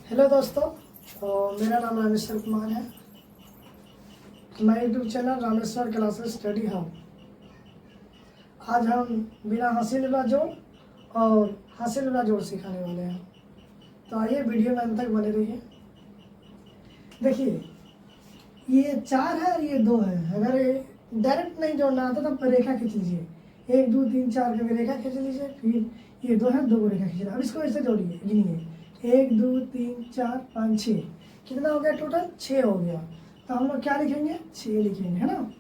Hello दोस्तों, मेरा नाम रामेश्वर कुमार है। मैं YouTube channel Rameshwar classes study hub. आज हम बिना हासिल वाला जोड़ और हासिल वाला जोड़ सिखाने वाले हैं। तो आइए वीडियो में अंत तक बने रहिए। देखिए, ये 4 है और ये 2 है। अगर डायरेक्ट नहीं जोड़ना आता तो रेखा खींच लीजिए, 1 2 3 4 करके रेखा खींच लीजिए। फिर ये 2 है, 2 को रेखा खींचिए। अब इसको ऐसे जोड़िए, गिनिए 1 2 3 4 5 6। कितना हो गया टोटल? 6 हो गया। तो हम लोग क्या लिखेंगे? 6 लिखेंगे, है ना।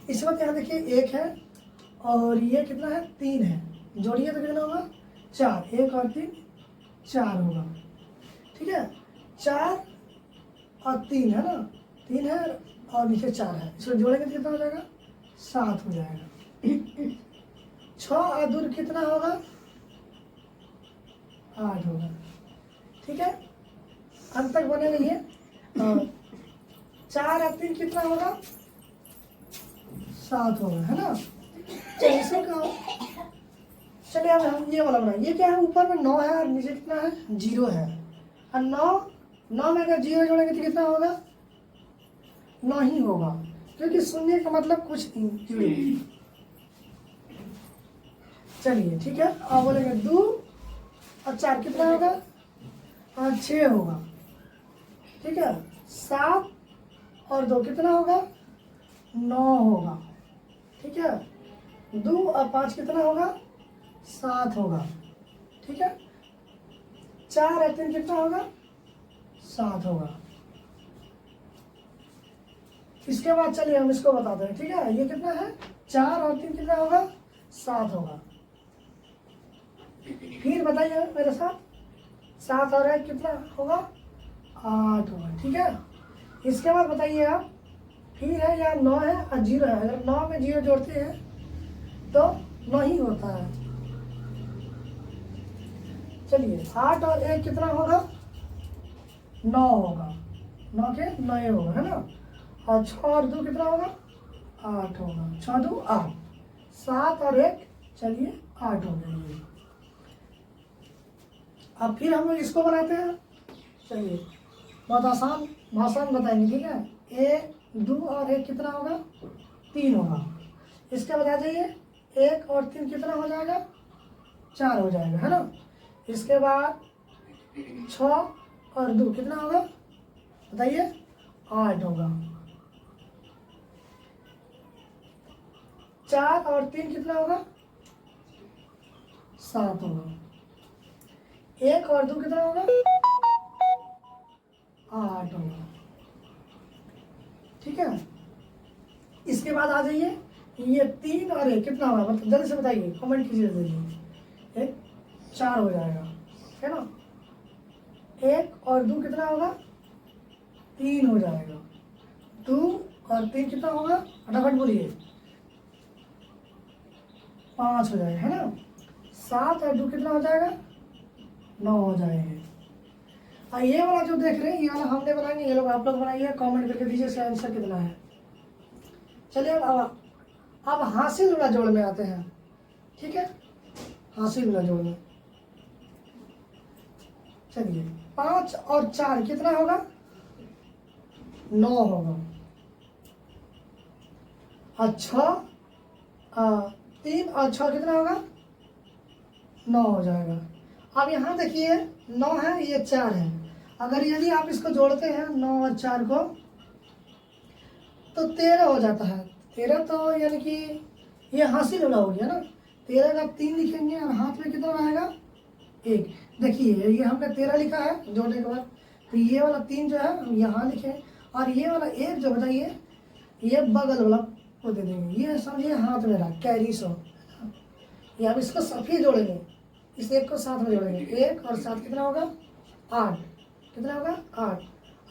इस वक्त यहाँ देखिए 1 है और ये कितना है? 3 है। जोड़िए तो कितना होगा? 4। 1 और 3 4 होगा। ठीक है, 4 और 3 है ना, 3 है और नीचे 4 है। इसको जोड़ेंगे तो कितना हो जाएगा? 7 हो जाएगा। 6 और 2 कितना होगा? 8 होगा। ठीक है, अंत तक बने रहिए। 4 और 3 कितना होगा? 7 होगा, है ना। चलिए इसे कहो। चलिए अब हम ये वाला बनाएं। ये क्या है? ऊपर में 9 है और नीचे कितना है? 0 है। और 9 में अगर 0 जोड़ेंगे तो कितना होगा? 9 ही होगा, क्योंकि शून्य का मतलब कुछ नहीं। चलिए ठीक है, अब बोलेंगे 2 और 4 कितना होगा? 6 होगा। ठीक है, 7 और 2 कितना होगा? 9 होगा। ठीक है, 2 और 5 कितना होगा? 7 होगा। ठीक है, 4 और 3 कितना होगा? 7 होगा। इसके बाद चलिए हम इसको बताते हैं। ठीक है, ये कितना है? 4 और 3 कितना होगा? 7 होगा। फिर बताइए मेरे साथ, 7 और 1 कितना होगा? 8 होगा। ठीक है, इसके बाद बताइए आप, फिर है या 9 है और 0 है। अगर 9 में 0 जोड़ते हैं तो 9 ही होता है। चलिए 8 और 1 कितना होगा? 9 होगा। 9 के 9 होगा, है ना। और 6 और 2 कितना होगा? 8 होगा। 6 2 8। 7 और 1 चलिए 8 हो गए। अब फिर हम लोग इसको बनाते हैं। चलिए बहुत आसान भाषा में बताएंगे। ठीक है, 1 2 और 1 कितना होगा? 3 होगा। इसके बाद आ जाइए, 1 और 3 कितना हो जाएगा? 4 हो जाएगा, है ना। इसके बाद 6 और 2 कितना होगा? बताइए, 8 होगा। 4 और 3 कितना होगा? 7 होगा। 1 और 2 कितना होगा? 8 होगा। ठीक है, इसके बाद आ जाइए, ये 3 और 1 कितना होगा? मतलब जल्दी से बताइए, कमेंट कीजिए जल्दी। 1 4 हो जाएगा, है ना। 1 और 2 कितना होगा? 3 हो जाएगा। 2 और 3 कितना होगा? फटाफट बोलिए। 5 हो जाएगा, है ना। 7 और 2 कितना हो जाएगा? 9 हो जाएंगे। और ये वाला जो देख रहे हैं, ये वाला हमने बनाएंगे, ये लोग आप लोग बनाइए, कमेंट करके दीजिए इसका आंसर कितना है। चलिए अब हासिल वाला जोड़ में आते हैं। ठीक है, हासिल वाला जोड़ में चलिए 5 और 4 कितना होगा? 9 होगा। और 3 और 6 कितना होगा? 9 हो जाएगा। अब यहाँ देखिए, 9 है, ये 4 है। अगर यदि आप इसको जोड़ते हैं 9 और 4 को तो 13 हो जाता है। 13 तो यानी कि ये हासिल वाला हो गया ना। 13 का 3 लिखेंगे और हाथ में कितना रहेगा? 1। देखिए ये हमने 13 लिखा है जोड़ने के बाद, तो ये वाला 3 जो है हम यहाँ लिखे, और ये वाला 1 जो बताइए, ये बगल वाला को दे देंगे। ये समझिए हाथ में रहा, कैरी सो। ये अब इसको सफी जोड़ेंगे, इस 1 को साथ में जोड़ेंगे। 1 और 7 कितना होगा? 8। कितना होगा? 8।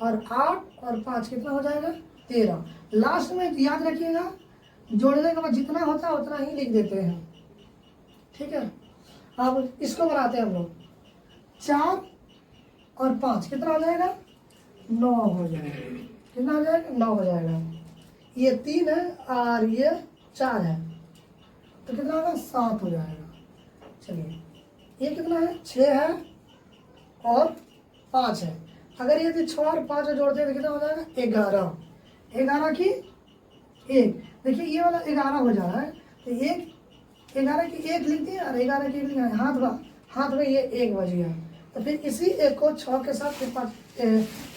और 8 और 5 कितना हो जाएगा? 13। लास्ट में याद रखिएगा, जोड़ने के बाद जितना होता है उतना ही लिख देते हैं। ठीक है, अब इसको बनाते हैं हम लोग। 4 और 5 कितना हो जाएगा? 9 हो जाएगा। कितना हो जाएगा? 9 हो जाएगा। ये 3 है और ये 4 है, तो कितना होगा? 7 हो जाएगा। चलिए ये कितना है? 6 है और 5 है। अगर यदि 6 और 5 जोड़ते हैं तो कितना हो जाएगा 11। 11 की 1, देखिए ये वाला 11 हो जा रहा है, तो 11 की 1 लिख दिया और 11 की 1 लिखा है, हाथ में ये 1 बज गया। तो फिर इसी 1 को 6 के साथ, फिर 5,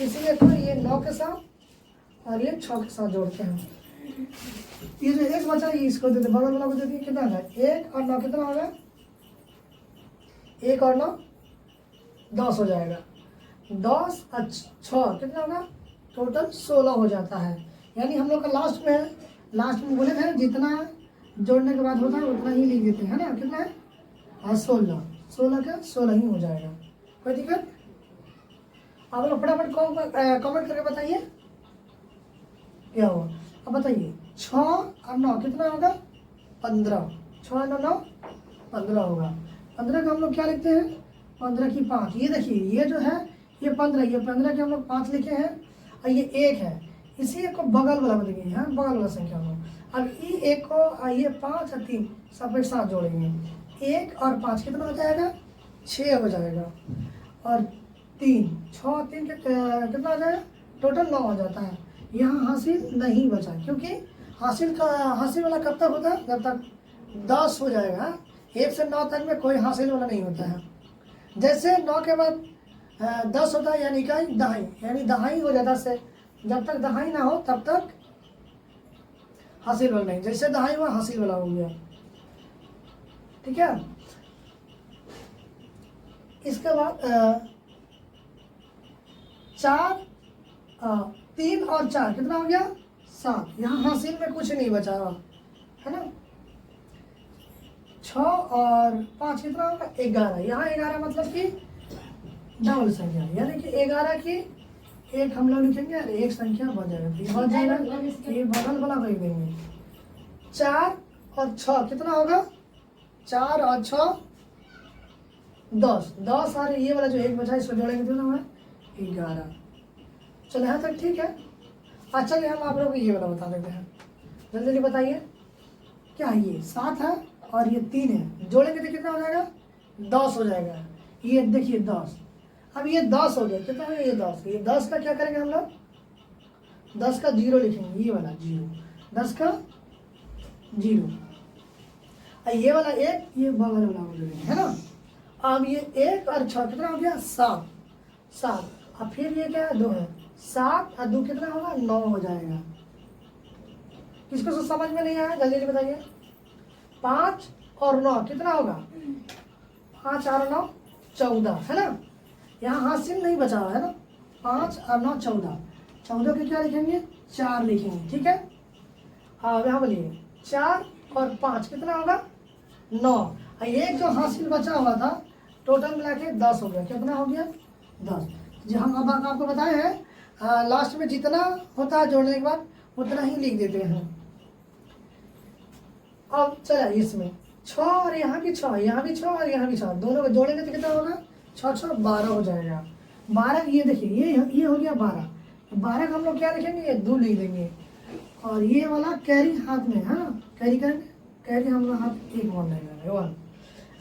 इसी 1 को ये 9 के साथ और ये 6 के साथ जोड़ते हैं। ये जो 1 बचा ये इसको देते, बगल वाला को देते हैं, कितना है 1 और 9 कितना होगा, 1 और 9 10 हो जाएगा। 10 और 6 कितना होगा, टोटल 16 हो जाता है। यानी हम लोग का लास्ट में बोले थे जितना जोड़ने के बाद होता है उतना ही लिख देते हैं ना, कितना है 16 का 16 ही हो जाएगा। कोई दिक्कत? आप लोग फटाफट कमेंट करके बताइए क्या हुआ। अब बताइए 6 और 9 कितना होगा 15, 6 और 9 15 होगा। 15 का हम लोग क्या लिखते हैं 15 की 5। ये देखिए ये जो है ये 15 के हम लोग 5 लिखे हैं और ये 1 है, इसी एक को बगल वाला बोलेंगे, यहाँ बगल वाला संख्या हो। अब ये 1 को ये 5 और 3 सब एक साथ जोड़ेंगे, 1 और 5 कितना हो जाएगा 6 हो जाएगा, और 3 6 और 3 कितना हो जाएगा टोटल 9 हो जाता है। यहाँ हासिल नहीं बचा, क्योंकि हासिल वाला कब तक होता है जब तक 10 हो जाएगा। 1 से 9 तक में कोई हासिल वाला नहीं होता है। जैसे 9 के बाद 10 होता है यानी क्या दहाई, यानी दहाई हो जाता है। जब तक दहाई ना हो तब तक हासिल वाला नहीं, जैसे दहाई हुआ हासिल वाला हो गया। ठीक है, इसके बाद 3 और 4 कितना हो गया 7। यहाँ हासिल में कुछ नहीं बचा हुआ है ना। 6 और 5 कितना होगा 11। यहाँ 11 मतलब कि डबल संख्या, यानी कि 11 की 1 हम लोग लिखेंगे और 1 संख्या बच जाएगा, ये बच जाएगा, ये बगल वाला कर देंगे। 4 और 6 कितना होगा 4 और 6 10 और ये वाला जो 1 बचा इसको जोड़ेंगे कितना होगा 11। चलो यहाँ तक ठीक है। अच्छा चलिए हम आप लोग को ये वाला बता देते हैं, जल्दी जल्दी बताइए। क्या ये 7 है और ये 3 है, जोड़ेंगे तो कितना हो जाएगा 10 हो जाएगा। ये देखिए 10, अब ये 10 हो गया, कितना है ये 10। ये 10 का क्या करेंगे हम लोग 10 का 0 लिखेंगे, ये वाला 0, 10 का 0, और ये वाला 1 ये बगल वाला बोलेंगे है ना। अब ये 1 और 6 कितना हो गया 7, और फिर ये क्या 2 है, 7 और 2 कितना होगा 9 हो जाएगा। किसको तो समझ में नहीं आया जल्दी जल्दी बताइए। 5 और 9 कितना होगा 5 और 9 14 है ना। यहाँ हासिल नहीं बचा हुआ है ना। 5 और 9 14, 14 के क्या लिखेंगे 4 लिखेंगे, ठीक है। हाँ यहाँ बोलिए 4 और 5 कितना होगा 9, और एक जो हासिल बचा हुआ था टोटल मिला के 10 हो गया। कितना हो गया 10। जो हम अब आपको बताए हैं लास्ट में जितना होता है जोड़ने के बाद उतना ही लिख देते हैं। अब चला इसमें 6 और यहाँ भी 6, यहाँ भी 6 और यहाँ भी 6, दोनों को जोड़ेंगे तो कितना होगा 6 6 12 हो जाएगा। 12 ये देखिए ये हो गया 12, 12 का हम लोग क्या लिखेंगे ये 2 लिख देंगे, और ये वाला कैरी हाथ में है ना, कैरी करेंगे, कैरी हम लोग हाथ 1 मान लेंगे 1।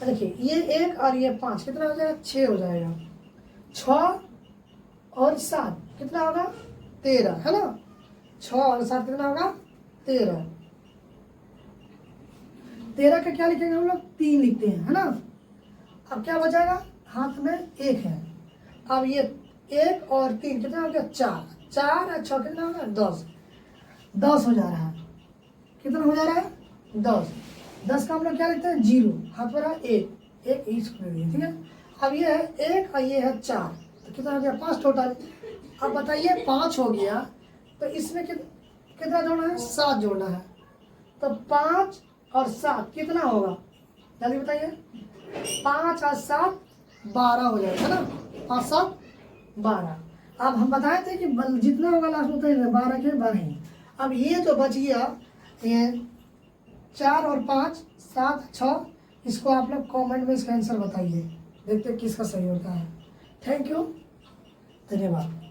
देखिए ये 1 और ये 5 कितना हो जाएगा 6 हो जाएगा। 6 और 7 कितना होगा 13 है ना। 6 और 7 कितना होगा 13। 13 का क्या लिखेंगे हम लोग 3 लिखते हैं है ना। अब क्या बचाएगा हाथ में 1 है। अब ये 1 और 3 कितना हो गया 4, 4 और 6 कितना होगा 10 हो जा रहा है। कितना हो जा रहा है 10 का हम लोग क्या लिखते हैं 0, हाथ पर 1 इसको ले लिए, ठीक है। अब ये है 1 और ये है 4, तो कितना हो गया 5 टोटल। अब बताइए 5 हो गया तो इसमें कितना जोड़ना है 7 जोड़ना है, तो 5 और 7 कितना होगा जल्दी बताइए। 5 और 7 12 हो जाएगा ना, 5 7 12। अब हम बताए थे कि जितना होगा लास्ट में उतना 12 के 12 ही। अब ये जो बच गया ये 4 और 5 7 6, इसको आप लोग कमेंट में इसका आंसर बताइए, देखते किसका सही होता है। थैंक यू, धन्यवाद।